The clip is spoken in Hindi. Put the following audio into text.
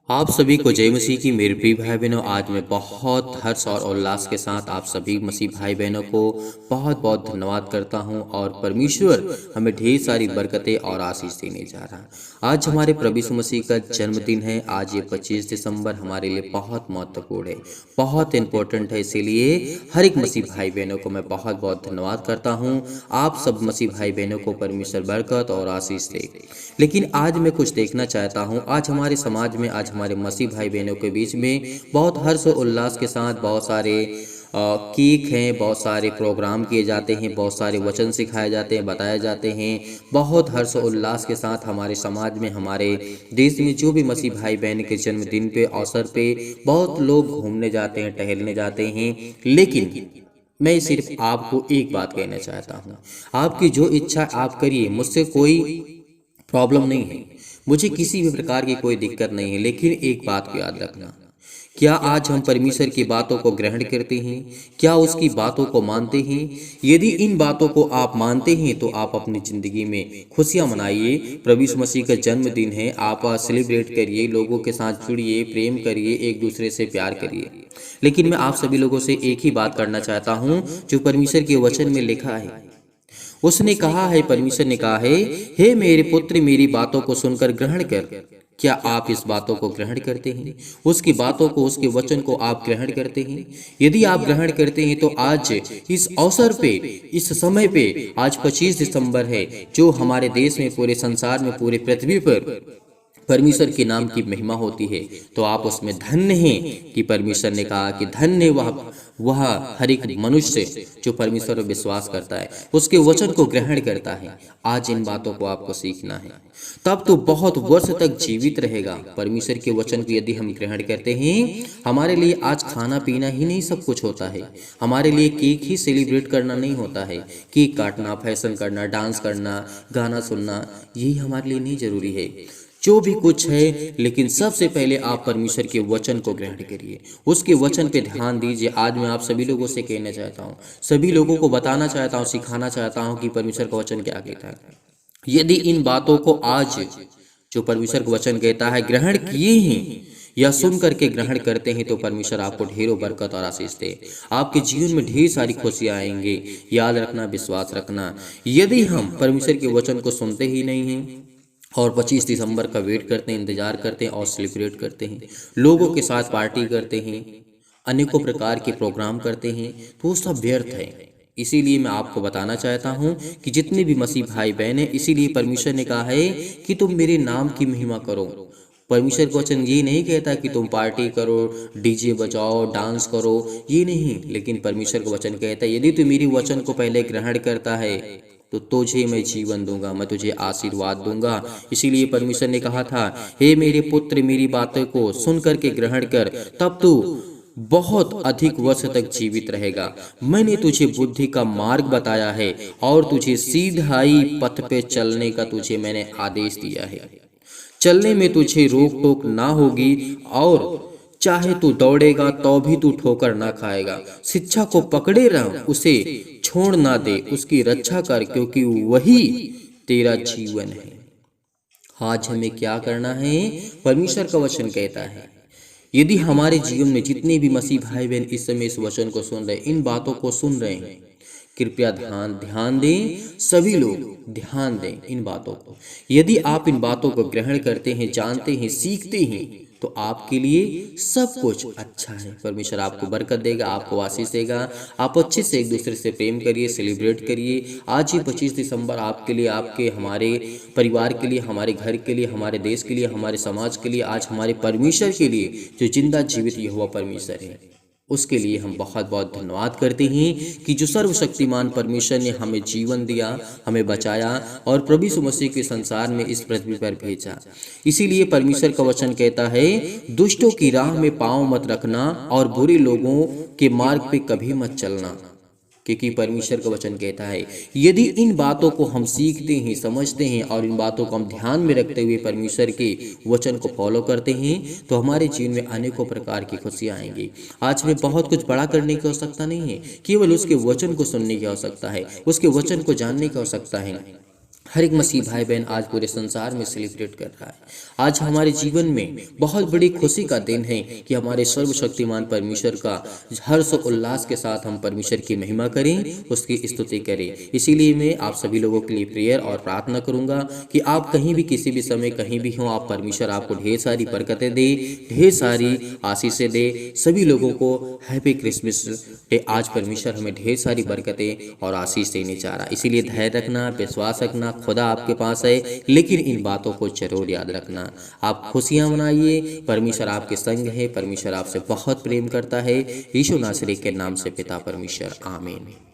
आप सभी को जय मसीह की मेरे प्रिय भाई बहनों। आज मैं बहुत हर्ष और उल्लास के साथ आप सभी मसीह भाई बहनों को बहुत बहुत धन्यवाद करता हूं। और परमेश्वर हमें ढेर सारी बरकतें और आशीष देने जा रहा है। आज हमारे प्रभु यीशु मसीह का जन्मदिन है। आज ये 25 दिसंबर हमारे लिए बहुत महत्वपूर्ण है, बहुत इंपॉर्टेंट है। इसीलिए हर एक मसीह भाई बहनों को मैं बहुत बहुत धन्यवाद करता हूँ। आप सब मसीह भाई बहनों को परमेश्वर बरकत और आशीष दे। लेकिन आज मैं कुछ देखना चाहता हूँ। आज हमारे समाज में, आज हमारे मसीह भाई बहनों के बीच में बहुत हर्ष और उल्लास के साथ बहुत सारे केक हैं, बहुत सारे प्रोग्राम किए जाते हैं, बहुत सारे वचन सिखाए जाते हैं, बताए जाते हैं। बहुत हर्ष और उल्लास के साथ हमारे समाज में, हमारे देश में जो भी मसीह भाई बहन के जन्मदिन पे, अवसर पे बहुत लोग घूमने जाते हैं, टहलने जाते हैं। लेकिन मैं सिर्फ आपको एक बात कहना चाहता हूँ, आपकी जो इच्छा आप करिए, मुझसे कोई प्रॉब्लम नहीं है, मुझे किसी भी प्रकार की कोई दिक्कत नहीं है। लेकिन एक बात को याद रखना, क्या आज हम परमेश्वर की बातों को ग्रहण करते हैं? क्या उसकी बातों को मानते हैं? यदि इन बातों को आप मानते हैं तो आप अपनी ज़िंदगी में खुशियां मनाइए। प्रभु यीशु मसीह का जन्मदिन है, आप सेलिब्रेट करिए, लोगों के साथ जुड़िए, प्रेम करिए, एक दूसरे से प्यार करिए। लेकिन मैं आप सभी लोगों से एक ही बात करना चाहता हूँ, जो परमेश्वर के वचन में लिखा है। उसने कहा है, परमेश्वर ने कहा है, हे मेरे पुत्र, मेरी बातों को सुनकर ग्रहण कर। क्या आप इस बातों को ग्रहण करते हैं? उसकी बातों को, उसके वचन को आप ग्रहण करते हैं? यदि आप ग्रहण करते हैं तो आज इस अवसर पे, इस समय पे, आज 25 दिसंबर है, जो हमारे देश में, पूरे संसार में, पूरे पृथ्वी पर परमेश्वर के नाम की महिमा होती है, तो आप उसमें धन्य हैं कि परमेश्वर ने कहा कि धन्य वह हर एक मनुष्य जो परमेश्वर पर विश्वास करता है, उसके वचन को ग्रहण करता है। आज इन बातों को आपको सीखना है, तब तो बहुत वर्ष तक जीवित रहेगा। परमेश्वर के वचन को यदि हम ग्रहण करते हैं, हमारे लिए आज खाना पीना ही नहीं सब कुछ होता है। हमारे लिए केक ही सेलिब्रेट करना नहीं होता है। केक काटना, फैशन करना, डांस करना, गाना सुनना, यही हमारे लिए नहीं जरूरी है। जो भी कुछ है, लेकिन सबसे पहले आप परमेश्वर के वचन को ग्रहण करिए, उसके वचन पे ध्यान दीजिए। आज मैं आप सभी लोगों से कहना चाहता हूँ, सभी लोगों को बताना चाहता हूँ, सिखाना चाहता हूँ कि परमेश्वर का वचन क्या कहता है। यदि इन बातों को आज, जो परमेश्वर का वचन कहता है, ग्रहण किए हैं या सुन करके ग्रहण करते हैं, तो परमेश्वर आपको ढेरों बरकत और आशीष दे। आपके जीवन में ढेर सारी खुशियां आएंगे। याद रखना, विश्वास रखना, यदि हम परमेश्वर के वचन को सुनते ही नहीं हैं और 25 दिसंबर का वेट करते हैं, इंतजार करते हैं और सेलिब्रेट करते हैं, लोगों के साथ पार्टी करते हैं, अनेकों प्रकार के प्रोग्राम करते हैं, तो वो सब व्यर्थ है। इसीलिए मैं आपको बताना चाहता हूं कि जितने भी मसीह भाई बहन हैं, इसीलिए परमेश्वर ने कहा है कि तुम मेरे नाम की महिमा करो। परमेश्वर का वचन ये नहीं कहता कि तुम पार्टी करो, डीजे बजाओ, डांस करो, ये नहीं। लेकिन परमेश्वर का वचन कहता है, यदि तू मेरी वचन को पहले ग्रहण करता है तो तुझे मैं जीवन दूंगा, मैं तुझे आशीर्वाद दूंगा। इसीलिए परमेश्वर ने कहा था, हे मेरे पुत्र, मेरी बातों को सुन करके ग्रहण कर, तब तू बहुत अधिक वर्ष तक जीवित रहेगा। मैंने तुझे बुद्धि का मार्ग बताया है और तुझे सीधाई पथ पे चलने का तुझे मैंने आदेश दिया है। चलने में तुझे रोक टोक ना होगी, और चाहे तू दौड़ेगा तो भी तू ठोकर ना खाएगा। शिक्षा को पकड़े रह, उसे छोड़ ना दे, उसकी रक्षा कर, क्योंकि वही तेरा जीवन है। आज हमें क्या करना है? परमेश्वर का वचन कहता है, यदि हमारे जीवन में जितने भी मसीह भाई बहन इस समय इस वचन को सुन रहे, इन बातों को सुन रहे हैं, कृपया ध्यान दें, सभी लोग ध्यान दें इन बातों को। यदि आप इन बातों को ग्रहण करते हैं, जानते हैं, सीखते हैं, तो आपके लिए सब कुछ अच्छा है। परमेश्वर आपको बरकत देगा, आपको आशीष देगा। आप अच्छे से एक दूसरे से प्रेम करिए, सेलिब्रेट करिए। आज ही 25 दिसंबर आपके लिए, आपके, हमारे परिवार के लिए, हमारे घर के लिए, हमारे देश के लिए, हमारे समाज के लिए, आज हमारे परमेश्वर के लिए, जो जिंदा जीवित यहोवा परमेश्वर है, उसके लिए हम बहुत बहुत धन्यवाद करते हैं कि जो सर्वशक्तिमान परमेश्वर ने हमें जीवन दिया, हमें बचाया और प्रभु यीशु मसीह के संसार में इस पृथ्वी पर भेजा। इसीलिए परमेश्वर का वचन कहता है, दुष्टों की राह में पांव मत रखना और बुरे लोगों के मार्ग पे कभी मत चलना। क्योंकि परमेश्वर का वचन कहता है, यदि इन बातों को हम सीखते हैं, समझते हैं और इन बातों को हम ध्यान में रखते हुए परमेश्वर के वचन को फॉलो करते हैं, तो हमारे जीवन में अनेकों प्रकार की खुशियां आएंगी। आज में बहुत कुछ बड़ा करने की आवश्यकता नहीं है, केवल उसके वचन को सुनने की आवश्यकता है, उसके वचन को जानने की आवश्यकता है। हर एक मसीह भाई बहन आज पूरे संसार में सेलिब्रेट कर रहा है। आज हमारे जीवन में बहुत बड़ी खुशी का दिन है कि हमारे सर्वशक्तिमान परमेश्वर का हर्ष और उल्लास के साथ हम परमेश्वर की महिमा करें, उसकी स्तुति करें। इसीलिए मैं आप सभी लोगों के लिए प्रेयर और प्रार्थना करूंगा कि आप कहीं भी किसी भी समय कहीं भी हों, आप परमेश्वर आपको ढेर सारी बरकतें दे, ढेर सारी आशीषें दे। सभी लोगों को हैप्पी क्रिसमस डे। आज परमेश्वर हमें ढेर सारी बरकतें और आशीष देने चाह रहा है। इसीलिए धैर्य रखना, विश्वास रखना, खुदा आपके पास है, लेकिन इन बातों को जरूर याद रखना। आप खुशियां मनाइए, परमेश्वर आपके संग है, परमेश्वर आपसे बहुत प्रेम करता है। यीशु नासरी के नाम से पिता परमेश्वर, आमीन।